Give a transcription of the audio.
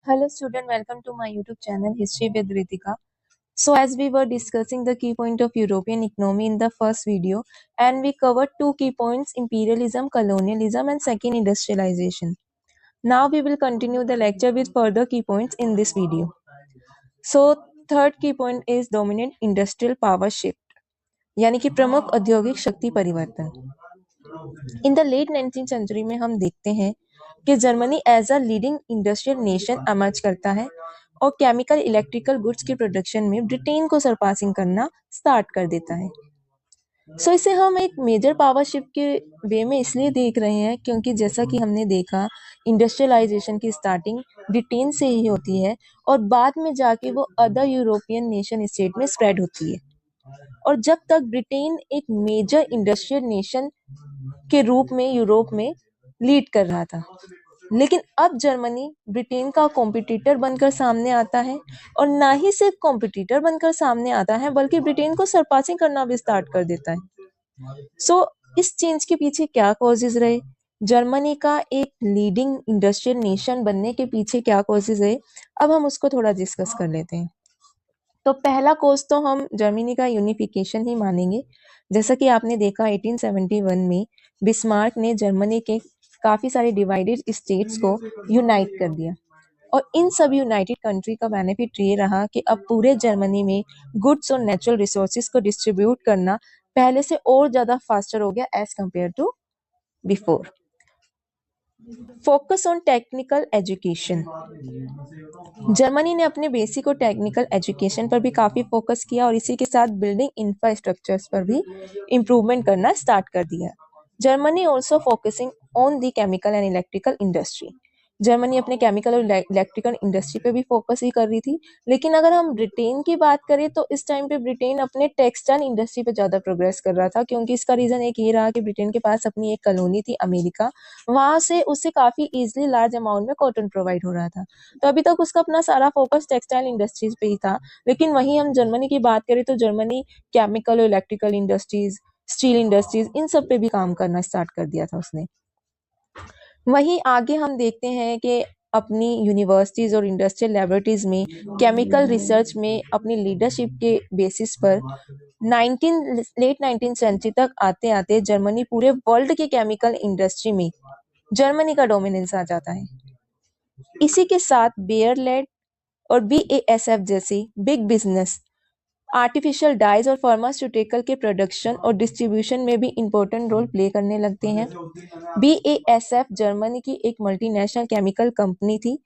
Hello student, welcome to my YouTube channel History with Ritika. So as we were discussing the key point of European economy in the first video, and we covered two key points: imperialism, colonialism, and second, industrialization. Now we will continue the lecture with further key points in this video. So third key point is dominant industrial power shift, यानी कि प्रमुख औद्योगिक शक्ति परिवर्तन। In the late 19th century में हम देखते हैं कि Germany as a leading industrial nation emerge करता है और केमिकल इलेक्ट्रिकल गुड्स की प्रोडक्शन में ब्रिटेन को सरपासिंग करना स्टार्ट कर देता है। सो इसे हम एक मेजर पावर शिफ्ट के वे में इसलिए देख रहे हैं क्योंकि जैसा कि हमने देखा, इंडस्ट्रियलाइजेशन की स्टार्टिंग ब्रिटेन से ही होती है और बाद में जाके वो अदर यूरोपियन नेशन स्टेट में स्प्रेड होती है। और जब तक ब्रिटेन एक मेजर इंडस्ट्रियल नेशन के रूप में यूरोप में लीड कर रहा था, लेकिन अब जर्मनी ब्रिटेन का कॉम्पिटिटर बनकर सामने आता है और ना ही सिर्फ कॉम्पिटिटर बनकर सामने आता है बल्कि ब्रिटेन को सरपासिंग करना भी स्टार्ट कर देता है। सो इस चेंज के पीछे क्या कॉजेज रहे, जर्मनी का एक लीडिंग इंडस्ट्रियल नेशन बनने के पीछे क्या कॉजेज रहे, अब हम उसको थोड़ा डिस्कस कर लेते हैं। तो पहला कोज तो हम जर्मनी का यूनिफिकेशन ही मानेंगे। जैसा कि आपने देखा 1871 में बिस्मार्क ने जर्मनी के काफी सारे डिवाइडेड स्टेट्स को यूनाइट कर दिया और इन सब यूनाइटेड कंट्री का बेनिफिट ये रहा कि अब पूरे जर्मनी में गुड्स और नेचुरल रिसोर्सेज को डिस्ट्रीब्यूट करना पहले से और ज्यादा फास्टर हो गया as compare to before. Focus on technical education, Germany ने अपने बेसिक और टेक्निकल एजुकेशन पर भी काफी फोकस किया और इसी के साथ बिल्डिंग इंफ्रास्ट्रक्चर्स पर भी इम्प्रूवमेंट करना स्टार्ट कर दिया। Germany also focusing on the chemical and electrical industry, Germany अपने केमिकल और इलेक्ट्रिकल इंडस्ट्री पे भी फोकस ही कर रही थी। लेकिन अगर हम ब्रिटेन की बात करें तो इस टाइम पे ब्रिटेन अपने टेक्सटाइल इंडस्ट्री पे ज्यादा प्रोग्रेस कर रहा था, क्योंकि इसका रीजन एक ये रहा कि ब्रिटेन के पास अपनी एक कॉलोनी थी अमेरिका, वहां से उसे काफी इजिली लार्ज अमाउंट में कॉटन प्रोवाइड हो रहा था। तो अभी तक उसका अपना सारा फोकस टेक्सटाइल इंडस्ट्रीज पे ही था। लेकिन वहीं हम जर्मनी की बात करें तो जर्मनी केमिकल और इलेक्ट्रिकल इंडस्ट्रीज, स्टील इंडस्ट्रीज, इन सब पे भी काम करना स्टार्ट कर दिया था उसने। वहीं आगे हम देखते हैं कि अपनी यूनिवर्सिटीज और इंडस्ट्रियल लैबोरेटरीज में केमिकल रिसर्च में अपनी लीडरशिप के बेसिस पर लेट 19th सेंचुरी तक आते आते जर्मनी पूरे वर्ल्ड के केमिकल इंडस्ट्री में जर्मनी का डोमिनेंस आ जाता है। इसी के साथ बेयर लेड और BASF जैसी बिग बिजनेस आर्टिफिशियल डाइज और फार्मास्यूटिकल के प्रोडक्शन और डिस्ट्रीब्यूशन में भी इम्पोर्टेंट रोल प्ले करने लगते हैं। BASF जर्मनी की एक मल्टीनेशनल केमिकल कंपनी थी